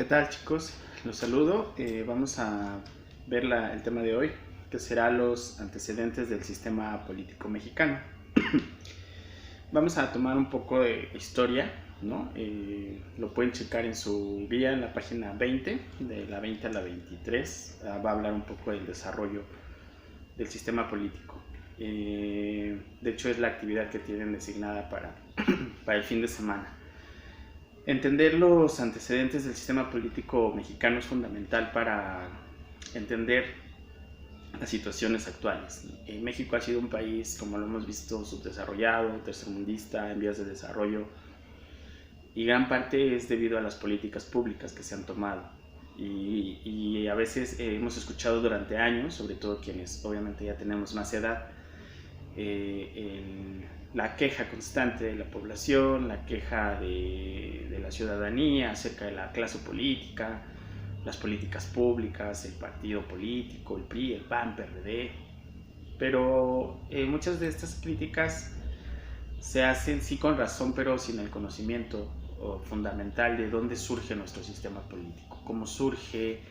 ¿Qué tal, chicos? Los saludo. Vamos a ver el tema de hoy, que será los antecedentes del sistema político mexicano. Vamos a tomar un poco de historia, ¿no? Lo pueden checar en su guía, en la página 20, de la 20 a la 23. Va a hablar un poco del desarrollo del sistema político. De hecho, es la actividad que tienen designada para el fin de semana. Entender los antecedentes del sistema político mexicano es fundamental para entender las situaciones actuales. México ha sido un país, como lo hemos visto, subdesarrollado, tercermundista, en vías de desarrollo, y gran parte es debido a las políticas públicas que se han tomado. Y a veces hemos escuchado durante años, sobre todo quienes obviamente ya tenemos más edad, la queja constante de la población, la queja de la ciudadanía acerca de la clase política, las políticas públicas, el partido político, el PRI, el PAN, PRD. Pero muchas de estas críticas se hacen sí con razón, pero sin el conocimiento fundamental de dónde surge nuestro sistema político, cómo surge,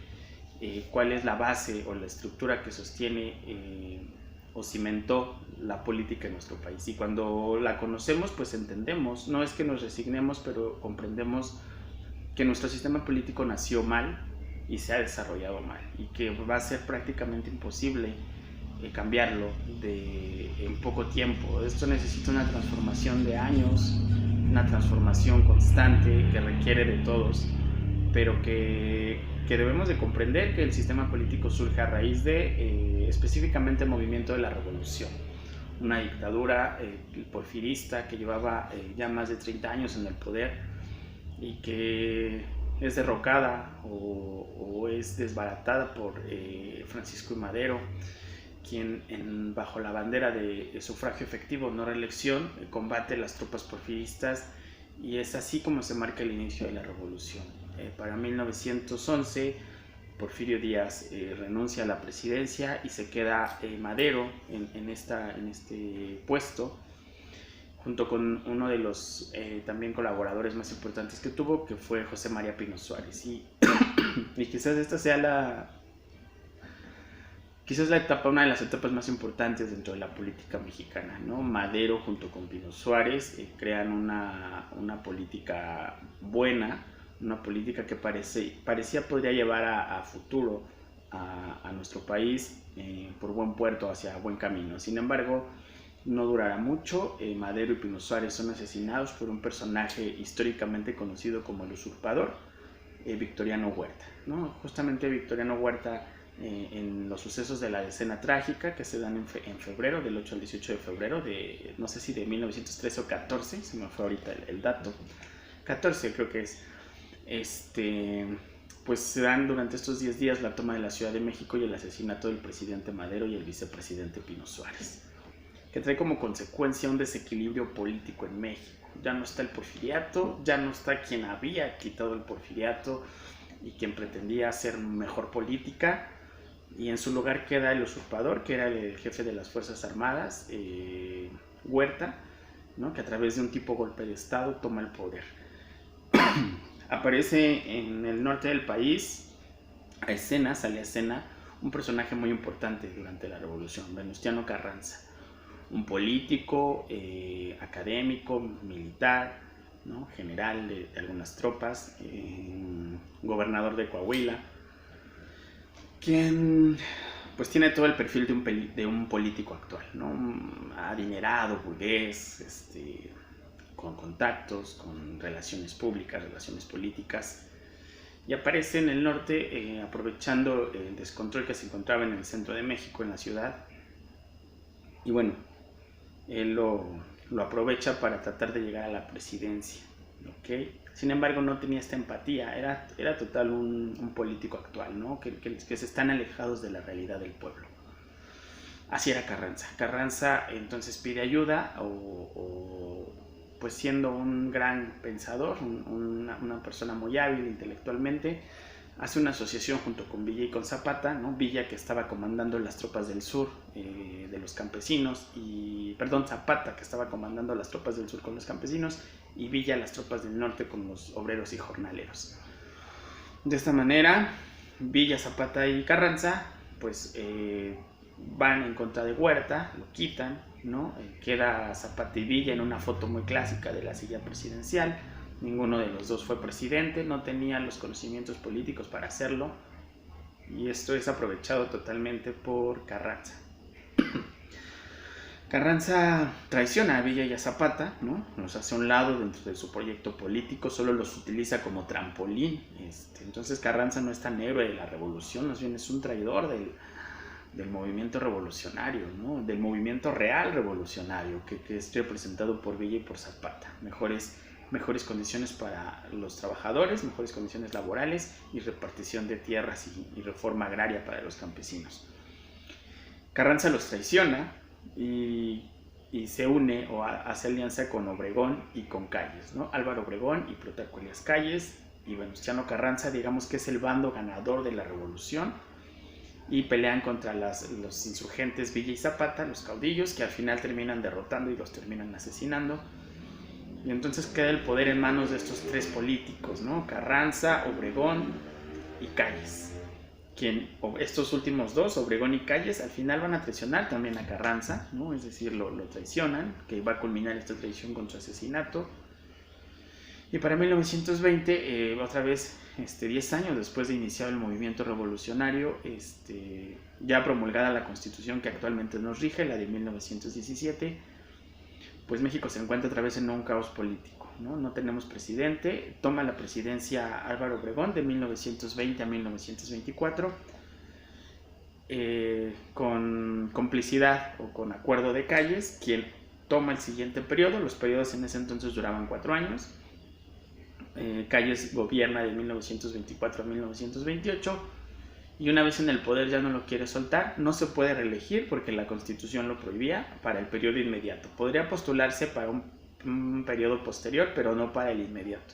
cuál es la base o la estructura que sostiene o cimentó la política en nuestro país. Y cuando la conocemos, pues entendemos, no es que nos resignemos, pero comprendemos que nuestro sistema político nació mal y se ha desarrollado mal, y que va a ser prácticamente imposible cambiarlo en poco tiempo. Esto necesita una transformación de años, una transformación constante que requiere de todos, pero que debemos de comprender que el sistema político surge a raíz de específicamente el movimiento de la revolución, una dictadura porfirista que llevaba ya más de 30 años en el poder y que es derrocada o es desbaratada por Francisco I. Madero, quien bajo la bandera de sufragio efectivo, no reelección, combate las tropas porfiristas, y es así como se marca el inicio de la revolución. Para 1911, Porfirio Díaz renuncia a la presidencia y se queda Madero en este puesto, junto con uno de los también colaboradores más importantes que tuvo, que fue José María Pino Suárez. Y quizás esta sea una de las etapas más importantes dentro de la política mexicana, ¿no? Madero junto con Pino Suárez crean una política buena, una política que parecía podría llevar a futuro a nuestro país por buen puerto, hacia buen camino. Sin embargo, no durará mucho. Madero y Pino Suárez son asesinados por un personaje históricamente conocido como el usurpador, Victoriano Huerta, ¿no? Justamente Victoriano Huerta, en los sucesos de la decena trágica que se dan en febrero, del 8 al 18 de febrero, no sé si de 1913 o 14, se me fue ahorita el dato, 14 creo que es, pues se dan durante estos 10 días la toma de la Ciudad de México y el asesinato del presidente Madero y el vicepresidente Pino Suárez, que trae como consecuencia un desequilibrio político en México. Ya no está el porfiriato, ya no está quien había quitado el porfiriato y quien pretendía hacer mejor política, y en su lugar queda el usurpador, que era el jefe de las Fuerzas Armadas, Huerta, ¿no? Que a través de un tipo golpe de estado toma el poder. Aparece en el norte del país, sale a escena un personaje muy importante durante la revolución, Venustiano Carranza, un político, académico, militar, ¿no? General de algunas tropas, gobernador de Coahuila, quien pues tiene todo el perfil de un político actual, ¿no? Adinerado, burgués, con contactos, con relaciones públicas, relaciones políticas, y aparece en el norte aprovechando el descontrol que se encontraba en el centro de México, en la ciudad, y bueno, él lo aprovecha para tratar de llegar a la presidencia, ¿okay? Sin embargo, no tenía esta empatía, era total un político actual, ¿no? Que se están alejados de la realidad del pueblo. Así era Carranza. Carranza entonces pide ayuda, pues siendo un gran pensador, una persona muy hábil intelectualmente, hace una asociación junto con Villa y con Zapata, ¿no? Villa, que estaba comandando las tropas del sur de los campesinos, Zapata, que estaba comandando las tropas del sur con los campesinos, y Villa las tropas del norte con los obreros y jornaleros. De esta manera, Villa, Zapata y Carranza pues van en contra de Huerta, lo quitan, ¿no? Queda Zapata y Villa en una foto muy clásica de la silla presidencial. Ninguno de los dos fue presidente, no tenían los conocimientos políticos para hacerlo, y esto es aprovechado totalmente por Carranza. Carranza traiciona a Villa y a Zapata, ¿no? Los hace a un lado dentro de su proyecto político, solo los utiliza como trampolín. Entonces Carranza no es tan héroe de la revolución, más bien es un traidor del movimiento revolucionario, ¿no? Del movimiento real revolucionario, que es representado por Villa y por Zapata. Mejores condiciones para los trabajadores, mejores condiciones laborales y repartición de tierras y reforma agraria para los campesinos. Carranza los traiciona y se une o hace alianza con Obregón y con Calles, ¿no? Álvaro Obregón y Plutarco Elías Calles, y Venustiano Carranza, digamos que es el bando ganador de la revolución, y pelean contra los insurgentes Villa y Zapata, los caudillos, que al final terminan derrotando y los terminan asesinando. Y entonces queda el poder en manos de estos tres políticos, ¿no? Carranza, Obregón y Calles. Estos últimos dos, Obregón y Calles, al final van a traicionar también a Carranza, ¿no? Es decir, lo traicionan, que va a culminar esta traición con su asesinato. Y para 1920, otra vez, 10 años después de iniciar el movimiento revolucionario, ya promulgada la Constitución que actualmente nos rige, la de 1917, pues México se encuentra otra vez en un caos político, ¿no? No tenemos presidente, toma la presidencia Álvaro Obregón de 1920 a 1924, con complicidad o con acuerdo de Calles, quien toma el siguiente periodo. Los periodos en ese entonces duraban 4 años. Calles gobierna de 1924 a 1928, y una vez en el poder ya no lo quiere soltar. No se puede reelegir porque la Constitución lo prohibía para el periodo inmediato. Podría postularse para un periodo posterior, pero no para el inmediato.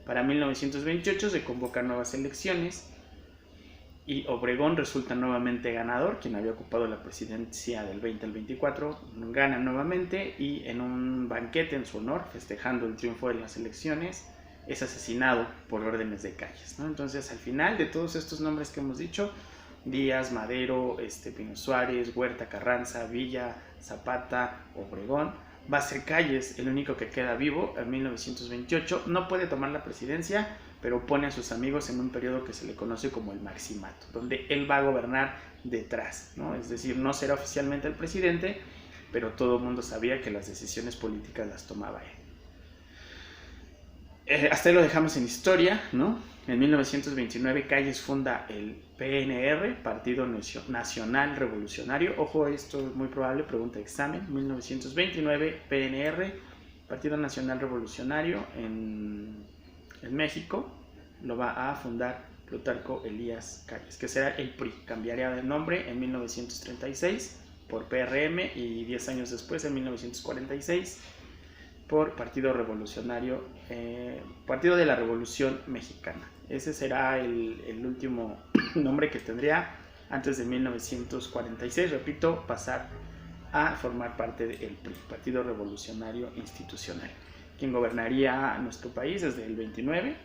Para 1928 se convocan nuevas elecciones y Obregón resulta nuevamente ganador, quien había ocupado la presidencia del 20 al 24, gana nuevamente, y en un banquete en su honor, festejando el triunfo de las elecciones, es asesinado por órdenes de Calles, ¿no? Entonces, al final de todos estos nombres que hemos dicho, Díaz, Madero, Pino Suárez, Huerta, Carranza, Villa, Zapata, Obregón, va a ser Calles el único que queda vivo en 1928. No puede tomar la presidencia, pero pone a sus amigos en un periodo que se le conoce como el Maximato, donde él va a gobernar detrás, ¿no? Es decir, no será oficialmente el presidente, pero todo el mundo sabía que las decisiones políticas las tomaba él. Hasta ahí lo dejamos en historia, ¿no? En 1929 Calles funda el PNR, Partido Nacional Revolucionario. Ojo, esto es muy probable, pregunta de examen. 1929 PNR, Partido Nacional Revolucionario en México. Lo va a fundar Plutarco Elías Calles, que será el PRI. Cambiaría de nombre en 1936 por PRM, y 10 años después, en 1946, por Partido Revolucionario, Partido de la Revolución Mexicana. Ese será el último nombre que tendría antes de 1946, repito, pasar a formar parte del PRI, Partido Revolucionario Institucional, quien gobernaría nuestro país desde el 29,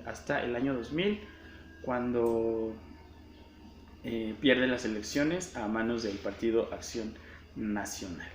hasta el año 2000, cuando pierde las elecciones a manos del Partido Acción Nacional.